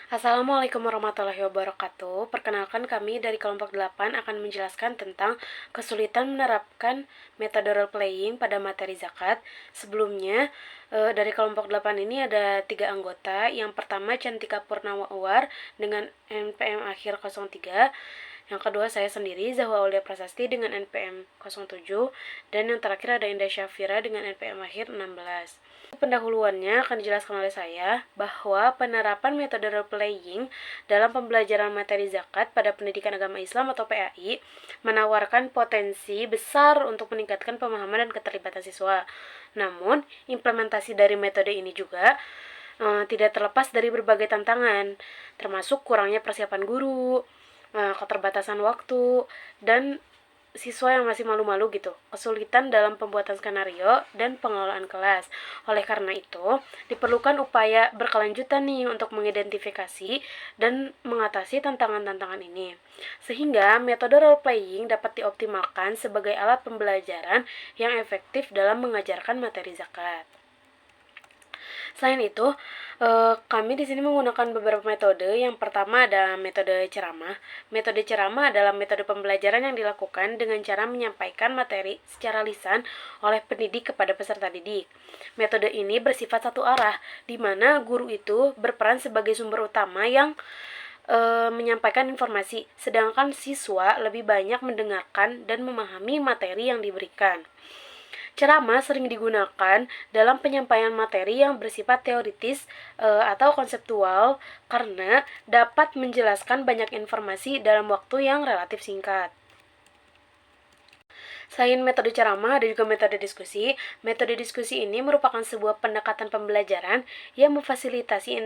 Assalamualaikum warahmatullahi wabarakatuh. Perkenalkan kami dari kelompok 8 akan menjelaskan tentang kesulitan menerapkan metode role playing pada materi zakat. Sebelumnya, dari kelompok 8 ini ada 3 anggota. Yang pertama Cantika Purnawawar dengan NPM akhir 03. Yang kedua saya sendiri, Zahwa Aulia Prasasti dengan NPM 07. Dan yang terakhir ada Indah Syafira dengan NPM akhir 16. Pendahuluannya akan dijelaskan oleh saya bahwa penerapan metode role playing dalam pembelajaran materi zakat pada pendidikan agama Islam atau PAI menawarkan potensi besar untuk meningkatkan pemahaman dan keterlibatan siswa. Namun, implementasi dari metode ini juga tidak terlepas dari berbagai tantangan, termasuk kurangnya persiapan guru, keterbatasan waktu, dan siswa yang masih malu-malu gitu, kesulitan dalam pembuatan skenario dan pengelolaan kelas. Oleh karena itu, diperlukan upaya berkelanjutan nih untuk mengidentifikasi dan mengatasi tantangan-tantangan ini. Sehingga metode role playing dapat dioptimalkan sebagai alat pembelajaran yang efektif dalam mengajarkan materi zakat. Selain itu, kami di sini menggunakan beberapa metode. Yang pertama ada metode ceramah. Metode ceramah adalah metode pembelajaran yang dilakukan dengan cara menyampaikan materi secara lisan oleh pendidik kepada peserta didik. Metode ini bersifat satu arah, di mana guru itu berperan sebagai sumber utama yang menyampaikan informasi, sedangkan siswa lebih banyak mendengarkan dan memahami materi yang diberikan. Ceramah sering digunakan dalam penyampaian materi yang bersifat teoritis atau konseptual karena dapat menjelaskan banyak informasi dalam waktu yang relatif singkat. Selain metode ceramah, ada juga metode diskusi. Metode diskusi ini merupakan sebuah pendekatan pembelajaran yang memfasilitasi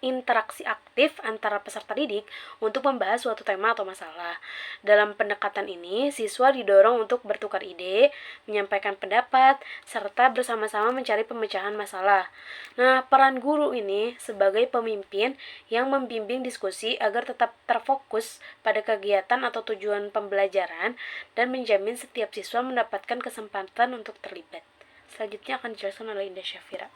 interaksi aktif antara peserta didik untuk membahas suatu tema atau masalah. Dalam pendekatan ini, siswa didorong untuk bertukar ide, menyampaikan pendapat, serta bersama-sama mencari pemecahan masalah. Nah, peran guru ini sebagai pemimpin yang membimbing diskusi agar tetap terfokus pada kegiatan atau tujuan pembelajaran dan menjamin setiap siswa mendapatkan kesempatan untuk terlibat. Selanjutnya akan dijelaskan oleh Indah Syafira.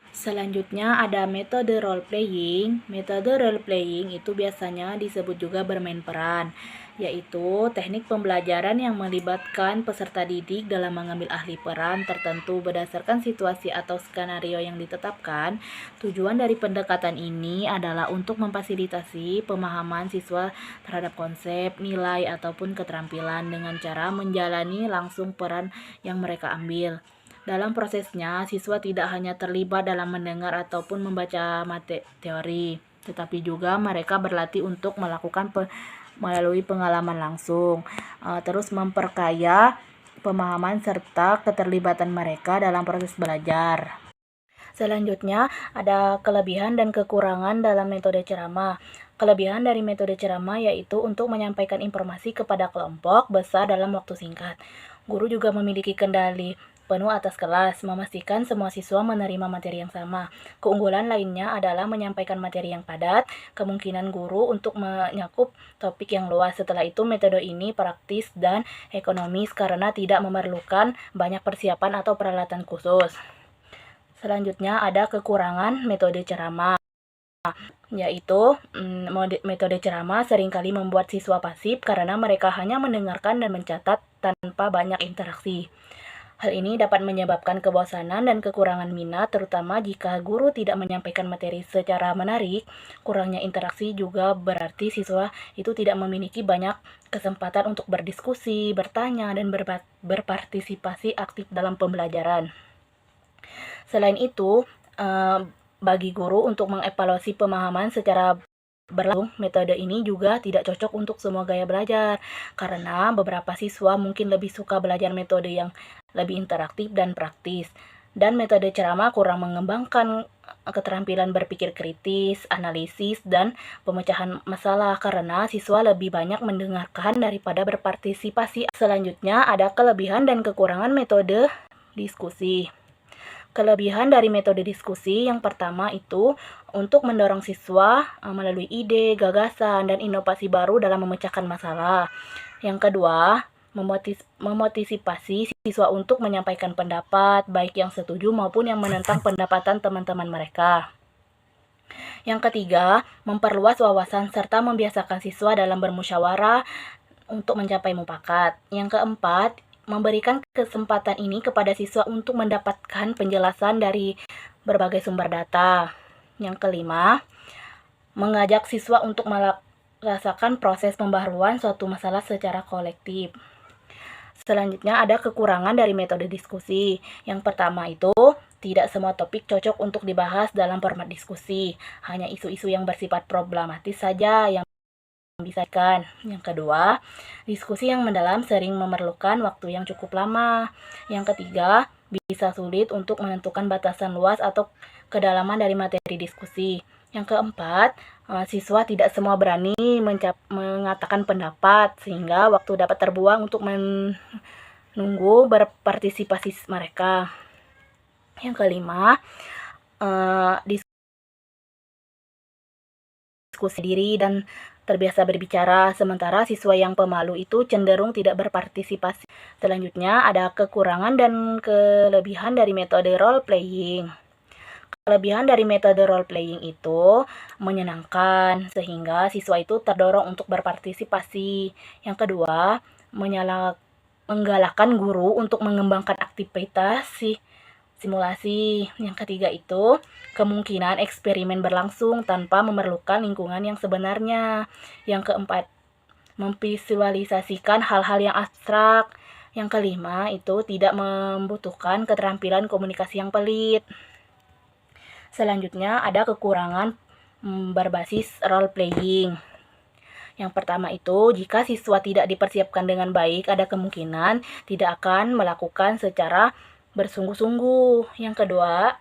Selanjutnya ada metode role playing. Metode role playing itu biasanya disebut juga bermain peran, yaitu teknik pembelajaran yang melibatkan peserta didik dalam mengambil ahli peran tertentu berdasarkan situasi atau skenario yang ditetapkan. Tujuan dari pendekatan ini adalah untuk memfasilitasi pemahaman siswa terhadap konsep, nilai, ataupun keterampilan dengan cara menjalani langsung peran yang mereka ambil. Dalam prosesnya, siswa tidak hanya terlibat dalam mendengar ataupun membaca teori, tetapi juga mereka berlatih untuk melakukan melalui pengalaman langsung, terus memperkaya pemahaman serta keterlibatan mereka dalam proses belajar. Selanjutnya, ada kelebihan dan kekurangan dalam metode ceramah. Kelebihan dari metode ceramah yaitu untuk menyampaikan informasi kepada kelompok besar dalam waktu singkat. Guru juga memiliki kendali penuh atas kelas, memastikan semua siswa menerima materi yang sama. Keunggulan lainnya adalah menyampaikan materi yang padat, kemungkinan guru untuk menyakup topik yang luas. Setelah itu, metode ini praktis dan ekonomis karena tidak memerlukan banyak persiapan atau peralatan khusus. Selanjutnya ada kekurangan metode ceramah, yaitu metode ceramah seringkali membuat siswa pasif karena mereka hanya mendengarkan dan mencatat tanpa banyak interaksi. Hal ini dapat menyebabkan kebosanan dan kekurangan minat, terutama jika guru tidak menyampaikan materi secara menarik. Kurangnya interaksi juga berarti siswa itu tidak memiliki banyak kesempatan untuk berdiskusi, bertanya, dan berpartisipasi aktif dalam pembelajaran. Selain itu, bagi guru untuk mengevaluasi pemahaman secara berlangsung, metode ini juga tidak cocok untuk semua gaya belajar, karena beberapa siswa mungkin lebih suka belajar metode yang lebih interaktif dan praktis. Dan metode ceramah kurang mengembangkan keterampilan berpikir kritis, analisis, dan pemecahan masalah karena siswa lebih banyak mendengarkan daripada berpartisipasi. Selanjutnya ada kelebihan dan kekurangan metode diskusi. Kelebihan dari metode diskusi yang pertama itu untuk mendorong siswa melalui ide, gagasan, dan inovasi baru dalam memecahkan masalah. Yang kedua, memotivasi siswa untuk menyampaikan pendapat, baik yang setuju maupun yang menentang pendapatan teman-teman mereka. Yang ketiga, memperluas wawasan serta membiasakan siswa dalam bermusyawarah untuk mencapai mufakat. Yang keempat, memberikan kesempatan ini kepada siswa untuk mendapatkan penjelasan dari berbagai sumber data. Yang kelima, mengajak siswa untuk merasakan proses pembaharuan suatu masalah secara kolektif. Selanjutnya ada kekurangan dari metode diskusi. Yang pertama itu, tidak semua topik cocok untuk dibahas dalam format diskusi. Hanya isu-isu yang bersifat problematis saja yang bisa kan. Yang kedua, diskusi yang mendalam sering memerlukan waktu yang cukup lama. Yang ketiga, bisa sulit untuk menentukan batasan luas atau kedalaman dari materi diskusi. Yang keempat, siswa tidak semua berani mengatakan pendapat, sehingga waktu dapat terbuang untuk menunggu berpartisipasi mereka. Yang kelima, diskusi diri dan terbiasa berbicara, sementara siswa yang pemalu itu cenderung tidak berpartisipasi. Selanjutnya ada kekurangan dan kelebihan dari metode role playing. Kelebihan dari metode role playing itu menyenangkan, sehingga siswa itu terdorong untuk berpartisipasi. Yang kedua, menggalakkan guru untuk mengembangkan aktivitas simulasi. Yang ketiga itu, kemungkinan eksperimen berlangsung tanpa memerlukan lingkungan yang sebenarnya. Yang keempat, memvisualisasikan hal-hal yang abstrak. Yang kelima itu tidak membutuhkan keterampilan komunikasi yang pelit. Selanjutnya ada kekurangan berbasis role playing. Yang pertama itu, jika siswa tidak dipersiapkan dengan baik, ada kemungkinan tidak akan melakukan secara bersungguh-sungguh. Yang kedua,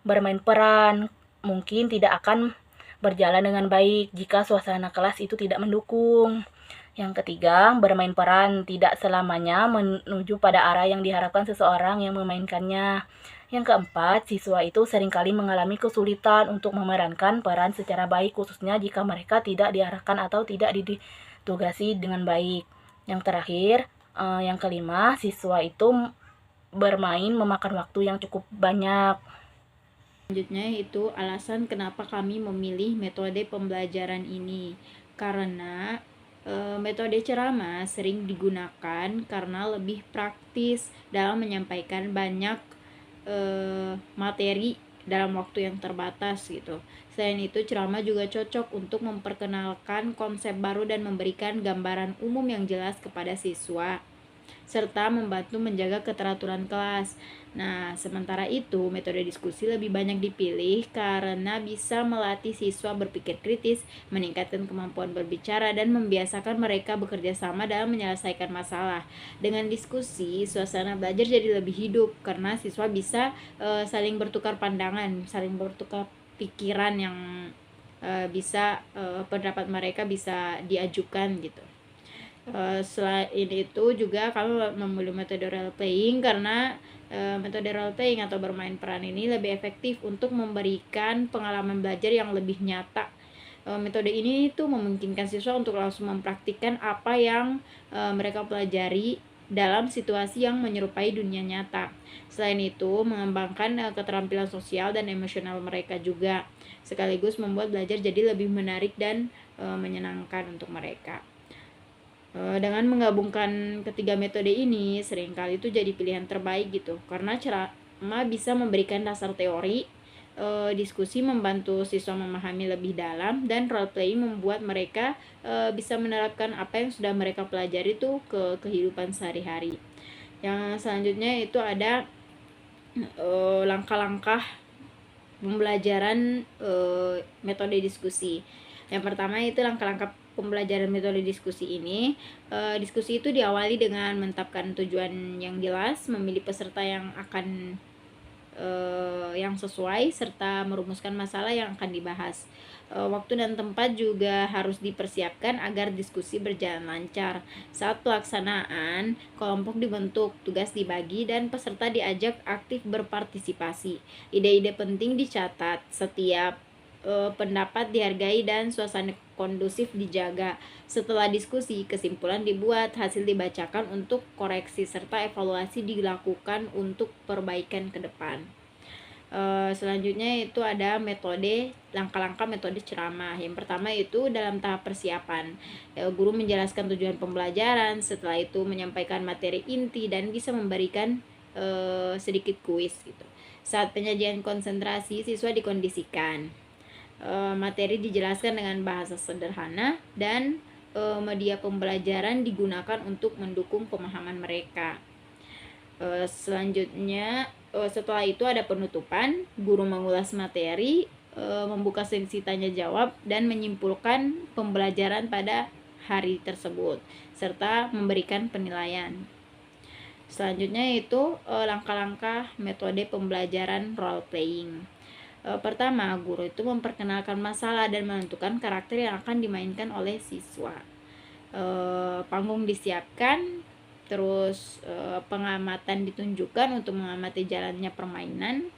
bermain peran mungkin tidak akan berjalan dengan baik jika suasana kelas itu tidak mendukung. Yang ketiga, bermain peran tidak selamanya menuju pada arah yang diharapkan seseorang yang memainkannya. Yang keempat, siswa itu seringkali mengalami kesulitan untuk memerankan peran secara baik, khususnya jika mereka tidak diarahkan atau tidak ditugasi dengan baik. Yang terakhir, yang kelima, siswa itu bermain memakan waktu yang cukup banyak. Selanjutnya itu alasan kenapa kami memilih metode pembelajaran ini. Karena metode ceramah sering digunakan karena lebih praktis dalam menyampaikan banyak materi dalam waktu yang terbatas gitu. Selain itu, ceramah juga cocok untuk memperkenalkan konsep baru dan memberikan gambaran umum yang jelas kepada siswa, serta membantu menjaga keteraturan kelas. Nah, sementara itu, metode diskusi lebih banyak dipilih karena bisa melatih siswa berpikir kritis, meningkatkan kemampuan berbicara, dan membiasakan mereka bekerja sama dalam menyelesaikan masalah. Dengan diskusi, suasana belajar jadi lebih hidup karena siswa bisa saling bertukar pandangan, saling bertukar pikiran yang bisa pendapat mereka bisa diajukan gitu. Selain itu juga kami memilih metode role playing karena metode role playing atau bermain peran ini lebih efektif untuk memberikan pengalaman belajar yang lebih nyata. Metode ini tuh memungkinkan siswa untuk langsung mempraktikkan apa yang mereka pelajari dalam situasi yang menyerupai dunia nyata. Selain itu, mengembangkan keterampilan sosial dan emosional mereka juga, sekaligus membuat belajar jadi lebih menarik dan menyenangkan untuk mereka. Dengan menggabungkan ketiga metode ini, seringkali itu jadi pilihan terbaik gitu, karena ceramah bisa memberikan dasar teori, diskusi membantu siswa memahami lebih dalam, dan role playing membuat mereka bisa menerapkan apa yang sudah mereka pelajari itu ke kehidupan sehari-hari. Yang selanjutnya itu ada langkah-langkah pembelajaran metode diskusi. Yang pertama itu langkah-langkah pembelajaran metode diskusi ini. Diskusi itu diawali dengan menetapkan tujuan yang jelas, memilih peserta yang akan yang sesuai, serta merumuskan masalah yang akan dibahas. Waktu dan tempat juga harus dipersiapkan agar diskusi berjalan lancar. Saat pelaksanaan, kelompok dibentuk, tugas dibagi, dan peserta diajak aktif berpartisipasi. Ide-ide penting dicatat, setiap pendapat dihargai, dan suasana kondusif dijaga. Setelah diskusi, kesimpulan dibuat, hasil dibacakan untuk koreksi, serta evaluasi dilakukan untuk perbaikan ke depan. Selanjutnya itu ada langkah-langkah metode ceramah. Yang pertama itu dalam tahap persiapan. Guru menjelaskan tujuan pembelajaran, setelah itu menyampaikan materi inti dan bisa memberikan sedikit kuis gitu. Saat penyajian konsentrasi, siswa dikondisikan. Materi dijelaskan dengan bahasa sederhana dan media pembelajaran digunakan untuk mendukung pemahaman mereka. Selanjutnya setelah itu ada penutupan, guru mengulas materi, membuka sesi tanya jawab dan menyimpulkan pembelajaran pada hari tersebut serta memberikan penilaian. Selanjutnya itu langkah-langkah metode pembelajaran role playing. Pertama, guru itu memperkenalkan masalah dan menentukan karakter yang akan dimainkan oleh siswa. Panggung disiapkan, terus pengamatan ditunjukkan untuk mengamati jalannya permainan.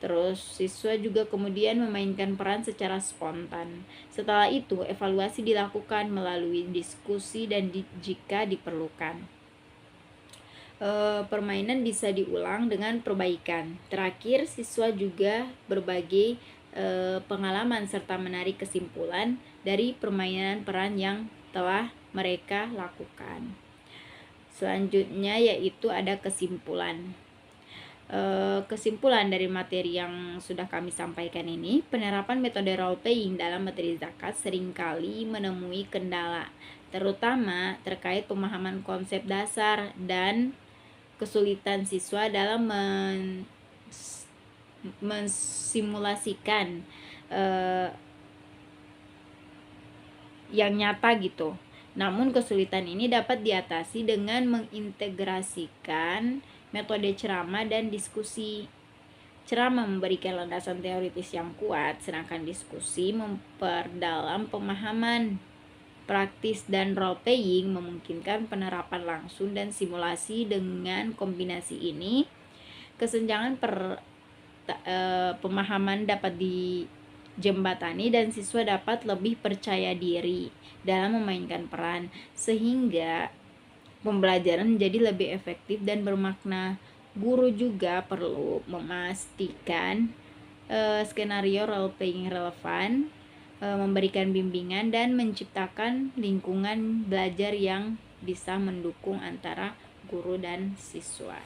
Terus siswa juga kemudian memainkan peran secara spontan. Setelah itu evaluasi dilakukan melalui diskusi dan jika diperlukan. Permainan bisa diulang dengan perbaikan. Terakhir, siswa juga berbagi pengalaman serta menarik kesimpulan dari permainan peran yang telah mereka lakukan. Selanjutnya yaitu ada kesimpulan. Kesimpulan dari materi yang sudah kami sampaikan ini, penerapan metode role playing dalam materi zakat seringkali menemui kendala, terutama terkait pemahaman konsep dasar dan kesulitan siswa dalam mensimulasikan yang nyata gitu. Namun kesulitan ini dapat diatasi dengan mengintegrasikan metode ceramah dan diskusi. Ceramah memberikan landasan teoritis yang kuat, sedangkan diskusi memperdalam pemahaman praktis, dan role playing memungkinkan penerapan langsung dan simulasi. Dengan kombinasi ini, kesenjangan pemahaman dapat dijembatani dan siswa dapat lebih percaya diri dalam memainkan peran, sehingga pembelajaran menjadi lebih efektif dan bermakna. Guru juga perlu memastikan skenario role playing relevan, memberikan bimbingan dan menciptakan lingkungan belajar yang bisa mendukung antara guru dan siswa.